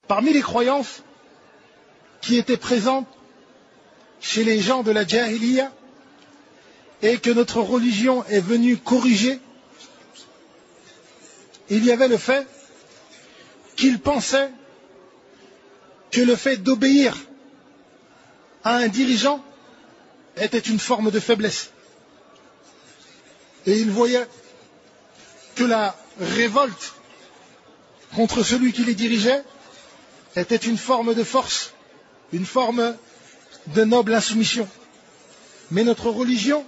Parmi les croyances qui étaient présentes chez les gens de la Jahiliya et que notre religion est venue corriger, il y avait le fait qu'ils pensaient que le fait d'obéir à un dirigeant était une forme de faiblesse. Et ils voyaient que la révolte contre celui qui les dirigeait était une forme de force, une forme de noble insoumission. Mais notre religion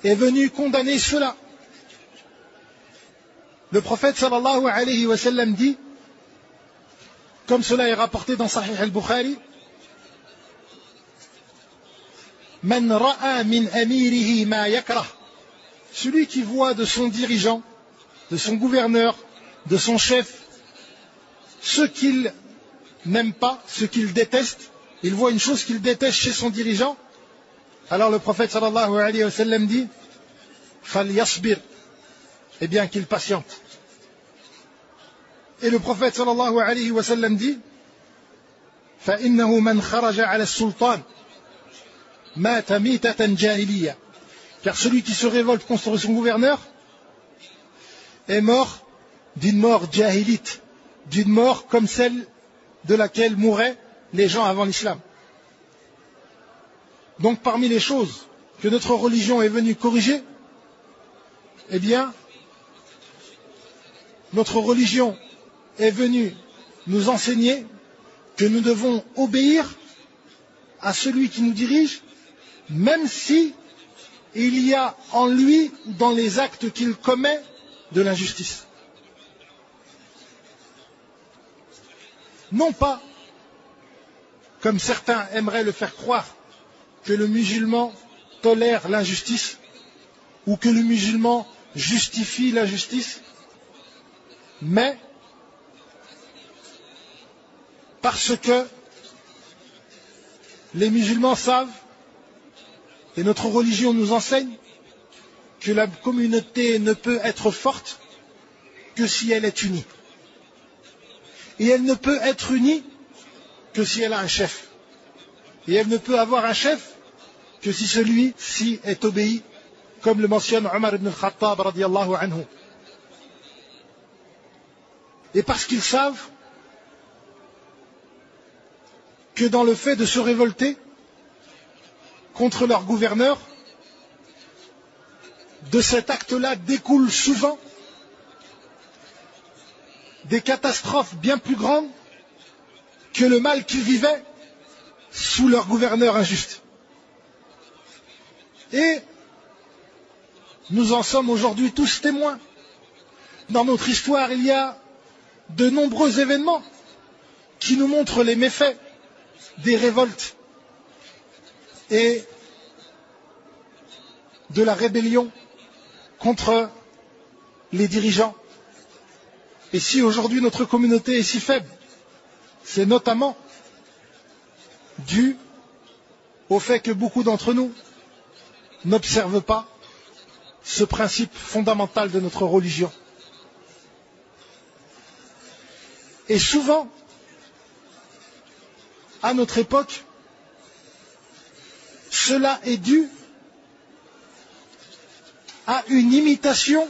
est venue condamner cela. Le prophète sallallahu alayhi wa sallam dit, comme cela est rapporté dans Sahih al-Bukhari, Man ra'a min amirihi ma yakrah. Celui qui voit de son dirigeant, de son gouverneur, de son chef, ce qu'il n'aime pas, ce qu'il déteste, il voit une chose qu'il déteste chez son dirigeant, alors le prophète sallallahu alayhi wa sallam dit, Falyasbir, eh bien qu'il patiente. Et le prophète sallallahu alayhi wa sallam dit, فإنه من خرج على السلطان مات ميتة جاهلية. Car celui qui se révolte contre son gouverneur est mort d'une mort jahilite, d'une mort comme celle de laquelle mouraient les gens avant l'islam. Donc parmi les choses que notre religion est venue corriger, eh bien, notre religion est venue nous enseigner que nous devons obéir à celui qui nous dirige, même si il y a en lui, dans les actes qu'il commet, de l'injustice. Non pas, comme certains aimeraient le faire croire, que le musulman tolère l'injustice ou que le musulman justifie l'injustice, mais parce que les musulmans savent, et notre religion nous enseigne, que la communauté ne peut être forte que si elle est unie. Et elle ne peut être unie que si elle a un chef. Et elle ne peut avoir un chef que si celui-ci est obéi, comme le mentionne Omar ibn al-Khattab radiyallahu anhu. Et parce qu'ils savent que dans le fait de se révolter contre leur gouverneur, de cet acte-là découlent souvent des catastrophes bien plus grandes que le mal qu'ils vivaient sous leur gouverneur injuste. Et nous en sommes aujourd'hui tous témoins. Dans notre histoire, il y a de nombreux événements qui nous montrent les méfaits des révoltes et de la rébellion contre les dirigeants. Et si aujourd'hui notre communauté est si faible, c'est notamment dû au fait que beaucoup d'entre nous n'observent pas ce principe fondamental de notre religion. Et souvent, à notre époque, cela est dû à une imitation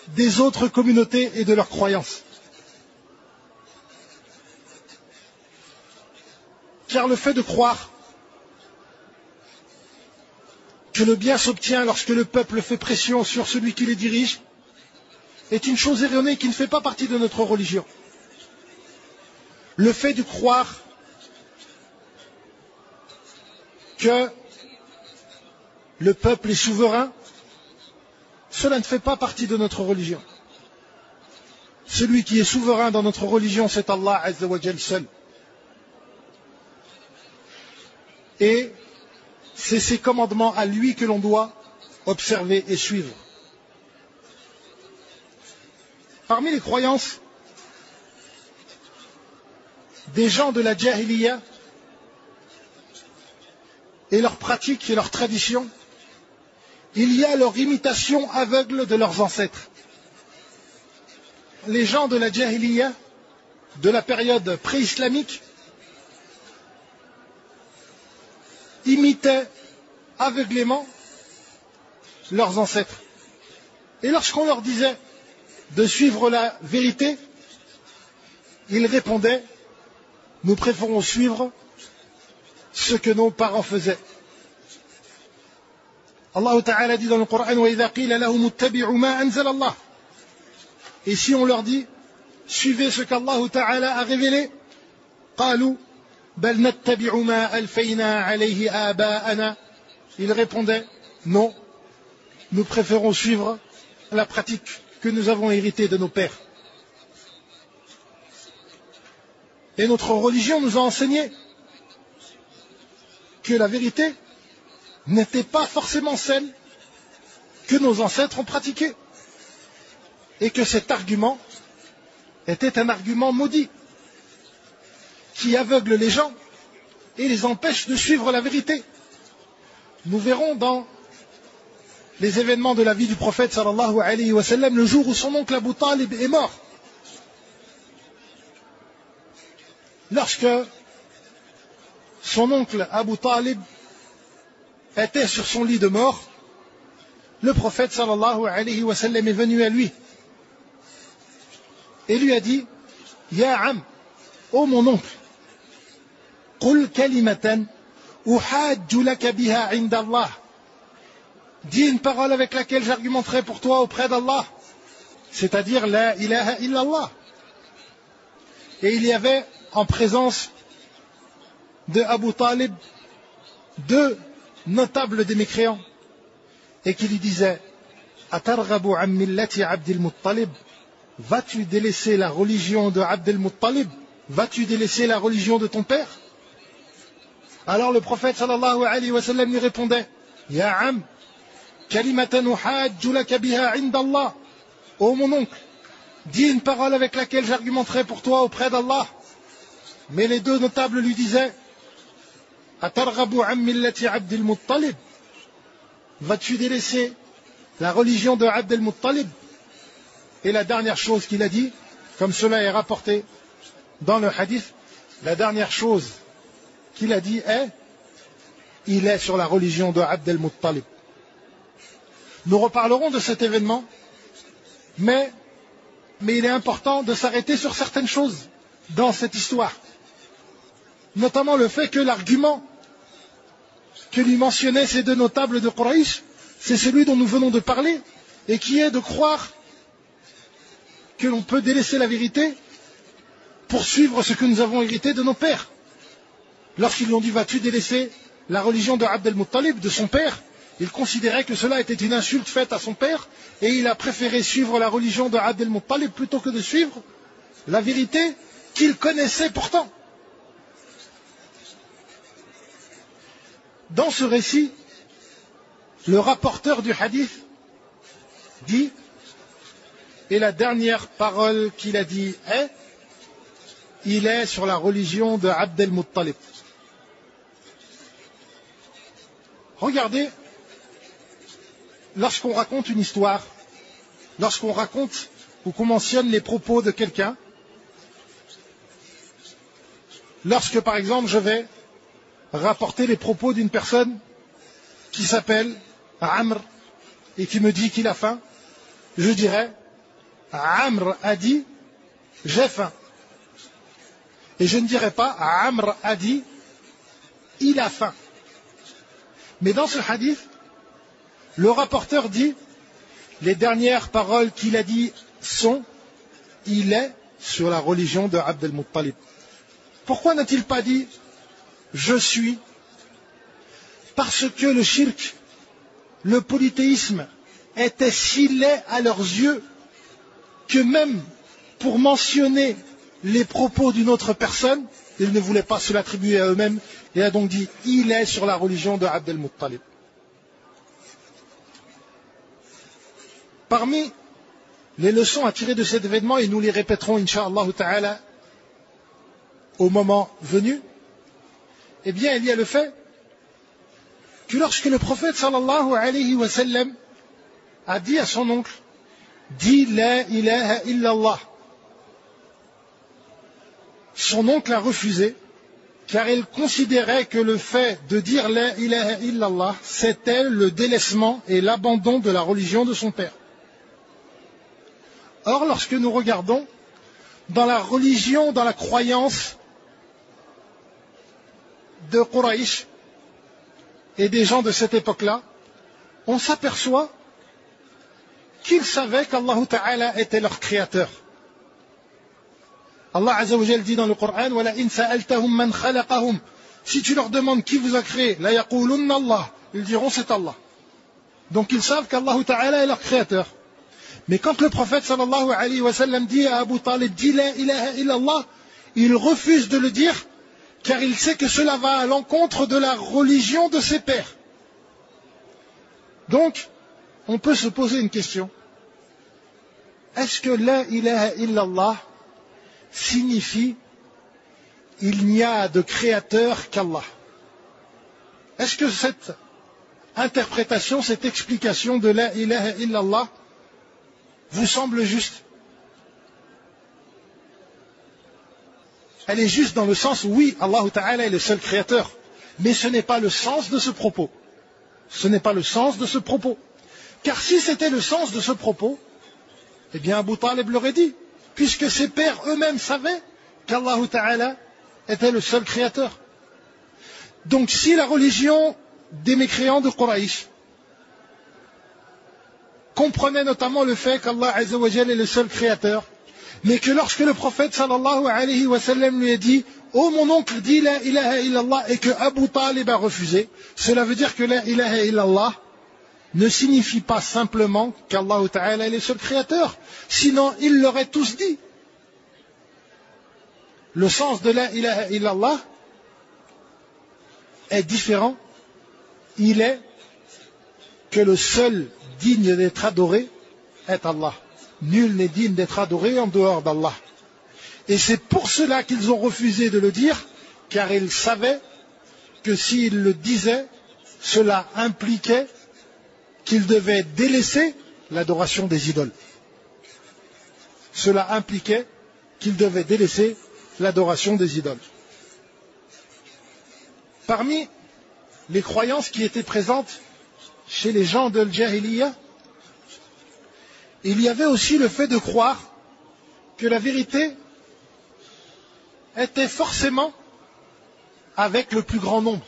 des autres communautés et de leurs croyances. Car le fait de croire que le bien s'obtient lorsque le peuple fait pression sur celui qui les dirige est une chose erronée qui ne fait pas partie de notre religion. Le fait de croire que le peuple est souverain, cela ne fait pas partie de notre religion. Celui qui est souverain dans notre religion, c'est Allah Azza wa Jal seul. Et c'est ses commandements à lui que l'on doit observer et suivre. Parmi les croyances des gens de la Jahiliya et leurs pratiques et leurs traditions, il y a leur imitation aveugle de leurs ancêtres. les gens de la Jahiliya, de la période pré-islamique, imitaient aveuglément leurs ancêtres. Et lorsqu'on leur disait de suivre la vérité, ils répondaient: nous préférons suivre ce que nos parents faisaient. Allah Ta'ala dit dans le Coran: وَإِذَا قِيلَ لَهُمُ اتَّبِعُوا مَا أَنزَلَ اللَّهُ. Et si on leur dit: suivez ce qu'Allah Ta'ala a révélé, قالوا بل نتبع ما ألفينا عليه آباءنا. Ils répondaient: non, nous préférons suivre la pratique que nous avons héritée de nos pères. Et notre religion nous a enseigné que la vérité n'était pas forcément celle que nos ancêtres ont pratiquée, et que cet argument était un argument maudit qui aveugle les gens et les empêche de suivre la vérité. Nous verrons dans les événements de la vie du prophète sallallahu alayhi wa sallam le jour où son oncle Abu Talib est mort. Lorsque son oncle Abu Talib était sur son lit de mort, le prophète sallallahu alayhi wa sallam est venu à lui et lui a dit: Ya Am, ô mon oncle, qul kalimatan uhajju laka biha inda Allah. Dis une parole avec laquelle j'argumenterai pour toi auprès d'Allah, c'est-à-dire la ilaha illallah. Et il y avait en présence de Abu Talib deux notables des mécréants, et qui lui disaient: Atarghabu an millati Abdil Muttalib. Vas-tu délaisser la religion de Abdel Muttalib? Vas-tu délaisser la religion de ton père? Alors le prophète sallallahu alayhi wa sallam lui répondait: Ya Am, kalimatan uhajju laka biha inda Allah. Ô mon oncle, dis une parole avec laquelle j'argumenterai pour toi auprès d'Allah. Mais les deux notables lui disaient: Atarghabu an millati Abdel Muttalib. Vas-tu délaisser la religion de Abdel Muttalib? Et la dernière chose qu'il a dit, comme cela est rapporté dans le hadith, la dernière chose qu'il a dit est: il est sur la religion de Abdel Muttalib. Nous reparlerons de cet événement, mais il est important de s'arrêter sur certaines choses dans cette histoire, notamment le fait que l'argument que lui mentionnaient ces deux notables de Quraysh, c'est celui dont nous venons de parler, et qui est de croire que l'on peut délaisser la vérité pour suivre ce que nous avons hérité de nos pères. Lorsqu'ils lui ont dit: vas-tu délaisser la religion de Abdel Muttalib, de son père, il considérait que cela était une insulte faite à son père, et il a préféré suivre la religion de Abdel Muttalib plutôt que de suivre la vérité qu'il connaissait pourtant. Dans ce récit, le rapporteur du hadith dit, et la dernière parole qu'il a dit est: il est sur la religion de Abdel Muttalib. Regardez, lorsqu'on raconte une histoire, lorsqu'on raconte ou qu'on mentionne les propos de quelqu'un, lorsque par exemple je vais rapporter les propos d'une personne qui s'appelle Amr et qui me dit qu'il a faim, je dirais: Amr a dit j'ai faim. Et je ne dirais pas Amr a dit il a faim. Mais dans ce hadith, le rapporteur dit: les dernières paroles qu'il a dit sont: il est sur la religion de Abdel Muttalib. Pourquoi n'a-t-il pas dit je suis? Parce que le shirk, le polythéisme, était si laid à leurs yeux que même pour mentionner les propos d'une autre personne, ils ne voulaient pas se l'attribuer à eux-mêmes, et a donc dit: il est sur la religion de Abdel Muttalib. Parmi les leçons à tirer de cet événement, et nous les répéterons incha'Allah ta'ala au moment venu, eh bien il y a le fait que lorsque le prophète sallallahu alayhi wa sallam a dit à son oncle: dis la ilaha illallah, son oncle a refusé, car il considérait que le fait de dire la ilaha illallah, c'était le délaissement et l'abandon de la religion de son père. Or, lorsque nous regardons dans la religion, dans la croyance de Quraysh et des gens de cette époque-là, on s'aperçoit qu'ils savaient qu'Allah Ta'ala était leur créateur. Allah Azza wa Jal dit dans le Coran, وَلَئِنْ سَأَلْتَهُمْ مَنْ خَلَقَهُمْ. Si tu leur demandes qui vous a créé, لَا يَقُولُنَّ اللَّهُ. Ils diront c'est Allah. Donc ils savent qu'Allah Ta'ala est leur créateur. Mais quand le prophète sallallahu alayhi wa sallam dit à Abu Talib, dis la ilaha illallah, il refuse de le dire, car il sait que cela va à l'encontre de la religion de ses pères. Donc, on peut se poser une question. Est-ce que la ilaha illallah signifie il n'y a de créateur qu'Allah? Est-ce que cette interprétation, cette explication de la ilaha illallah vous semble juste? Elle est juste dans le sens où oui, Allah Ta'ala est le seul créateur, mais ce n'est pas le sens de ce propos. Ce n'est pas le sens de ce propos. Car si c'était le sens de ce propos, eh bien Abu Talib l'aurait dit, puisque ses pères eux-mêmes savaient qu'Allah Ta'ala était le seul créateur. Donc si la religion des mécréants de Quraysh comprenait notamment le fait qu'Allah Azza wa Jal est le seul créateur, mais que lorsque le prophète sallallahu alayhi wa sallam lui a dit « Oh mon oncle, dis la ilaha illallah » et que Abu Talib a refusé, cela veut dire que la ilaha illallah ne signifie pas simplement qu'Allah Ta'ala est le seul créateur. Sinon, ils l'auraient tous dit. Le sens de la ilaha illallah est différent. Il est que le seul digne d'être adoré est Allah. Nul n'est digne d'être adoré en dehors d'Allah. Et c'est pour cela qu'ils ont refusé de le dire, car ils savaient que s'ils le disaient, cela impliquait qu'ils devaient délaisser l'adoration des idoles. Cela impliquait qu'ils devaient délaisser l'adoration des idoles. Parmi les croyances qui étaient présentes chez les gens de l'Jahiliya, il y avait aussi le fait de croire que la vérité était forcément avec le plus grand nombre.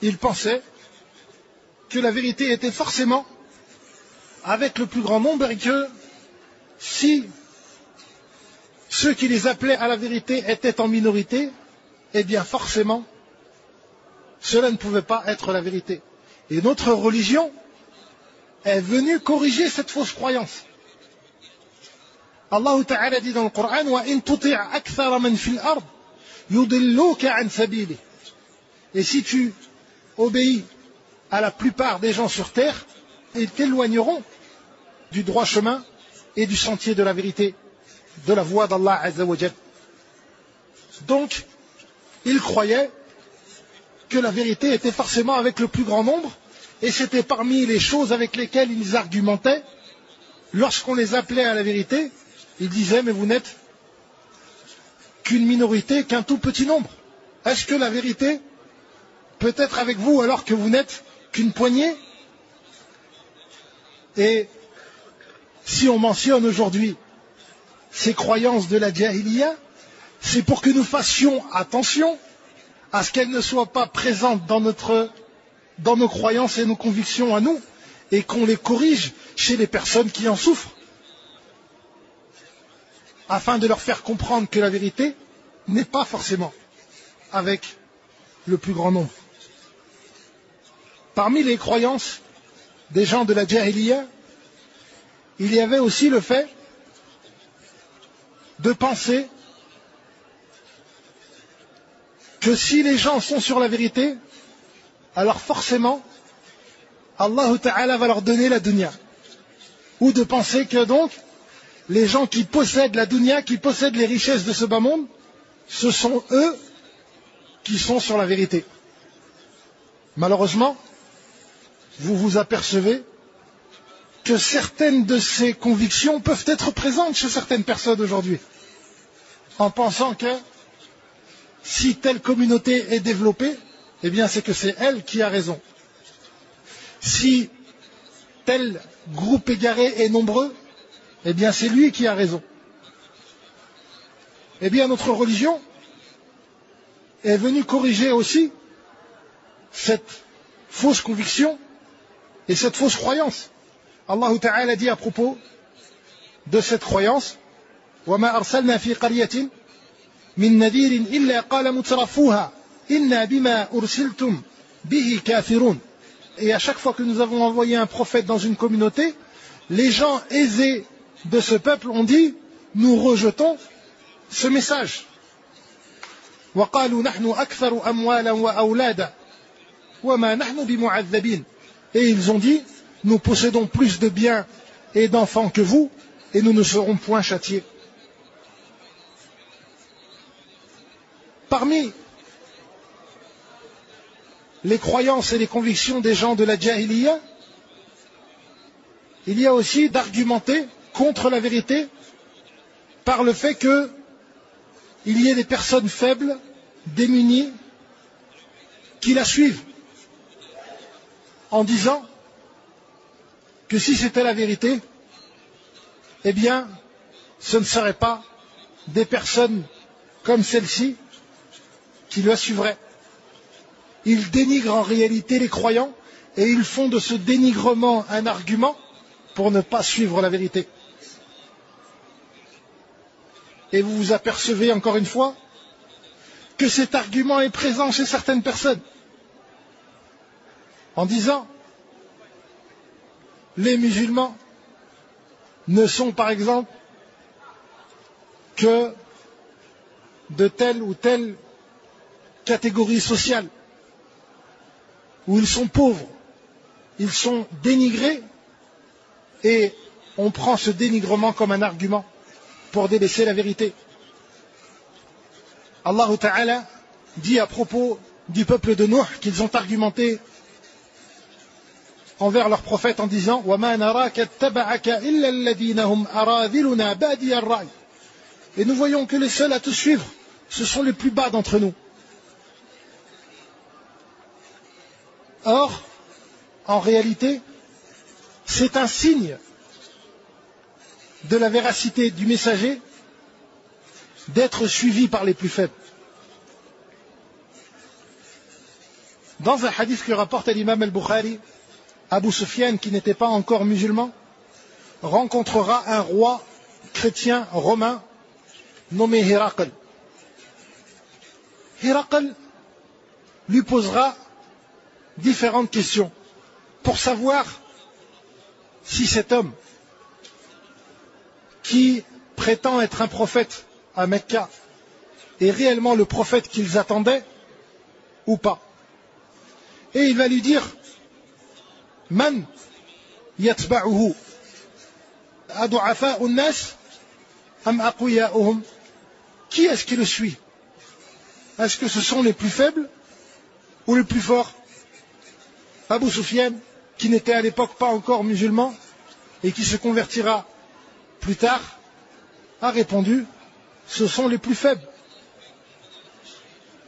Ils pensaient que la vérité était forcément avec le plus grand nombre et que si ceux qui les appelaient à la vérité étaient en minorité, eh bien forcément, cela ne pouvait pas être la vérité. Et notre religion est venue corriger cette fausse croyance. Allah Ta'ala dit dans le Coran, وَإِن تُطِعْ أَكْثَرَ مَنْ فِي الْأَرْضِ يُضِلُّوكَ عَنْ سَبِيلِهِ. Et si tu obéis à la plupart des gens sur terre, ils t'éloigneront du droit chemin et du sentier de la vérité, de la voie d'Allah Azza wa Jal. Donc, ils croyaient que la vérité était forcément avec le plus grand nombre, et c'était parmi les choses avec lesquelles ils argumentaient. Lorsqu'on les appelait à la vérité, ils disaient, mais vous n'êtes qu'une minorité, qu'un tout petit nombre. Est-ce que la vérité peut être avec vous alors que vous n'êtes qu'une poignée? Et si on mentionne aujourd'hui ces croyances de la Jahiliya, c'est pour que nous fassions attention à ce qu'elles ne soient pas présentes dans nos croyances et nos convictions à nous, et qu'on les corrige chez les personnes qui en souffrent, afin de leur faire comprendre que la vérité n'est pas forcément avec le plus grand nombre. Parmi les croyances des gens de la Jahiliya, il y avait aussi le fait de penser que si les gens sont sur la vérité, alors forcément, Allah Ta'ala va leur donner la dunya. Ou de penser que donc, les gens qui possèdent la dunya, qui possèdent les richesses de ce bas monde, ce sont eux qui sont sur la vérité. Malheureusement, vous vous apercevez que certaines de ces convictions peuvent être présentes chez certaines personnes aujourd'hui, en pensant que si telle communauté est développée, eh bien c'est que c'est elle qui a raison. Si tel groupe égaré est nombreux, eh bien c'est lui qui a raison. Eh bien notre religion est venue corriger aussi cette fausse conviction et cette fausse croyance. Allah Ta'ala dit à propos de cette croyance: وَمَا أَرْسَلْنَا فِي قَرْيَةٍ مِّن نَذِيرٍ إِلَّا قَالَ مُتْرَفُوهَا إِنَّا بِمَا أُرْسِلْتُمْ بِهِ كَافِرُونَ. Et à chaque fois que nous avons envoyé un prophète dans une communauté, les gens aisés de ce peuple ont dit: nous rejetons ce message. وَقَالُوا نَحْنُ أَكْثَرُ أَمْوَالًا وَأَوْلَادًا وَمَا نَحْنُ بِمُعَذَّبِينَ. Et ils ont dit: nous possédons plus de biens et d'enfants que vous, et nous ne serons point châtiés. Parmi les croyances et les convictions des gens de la Jahiliya, il y a aussi d'argumenter contre la vérité par le fait qu'il y ait des personnes faibles, démunies, qui la suivent, en disant que si c'était la vérité, eh bien, ce ne seraient pas des personnes comme celle-ci qui la suivraient. Ils dénigrent en réalité les croyants et ils font de ce dénigrement un argument pour ne pas suivre la vérité. Et vous vous apercevez encore une fois que cet argument est présent chez certaines personnes, en disant: les musulmans ne sont par exemple que de telle ou telle catégorie sociale, où ils sont pauvres, ils sont dénigrés, et on prend ce dénigrement comme un argument pour délaisser la vérité. Allah Ta'ala dit à propos du peuple de Nuh qu'ils ont argumenté envers leur prophète en disant: وَمَا نَرَاكَ اتَّبَعَكَ إِلَّا الَّذِينَ هُمْ أَرَاذِلُنَا بَادِيَ الرَّأْيِ. Et nous voyons que les seuls à te suivre, ce sont les plus bas d'entre nous. Or, en réalité, c'est un signe de la véracité du messager d'être suivi par les plus faibles. Dans un hadith que rapporte l'imam al-Bukhari, Abu Sufyan, qui n'était pas encore musulman, rencontrera un roi chrétien romain nommé Héracl. Héracl lui posera différentes questions pour savoir si cet homme qui prétend être un prophète à Mecca est réellement le prophète qu'ils attendaient ou pas. Et il va lui dire: Man yatba'uhu adu'afa'u an-nas am aqwiya'uhum. Qui est-ce qui le suit? Est-ce que ce sont les plus faibles ou les plus forts? Abu Sufyan, qui n'était à l'époque pas encore musulman et qui se convertira plus tard, a répondu: ce sont les plus faibles.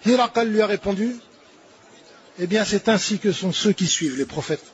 Héracl lui a répondu: eh bien c'est ainsi que sont ceux qui suivent les prophètes.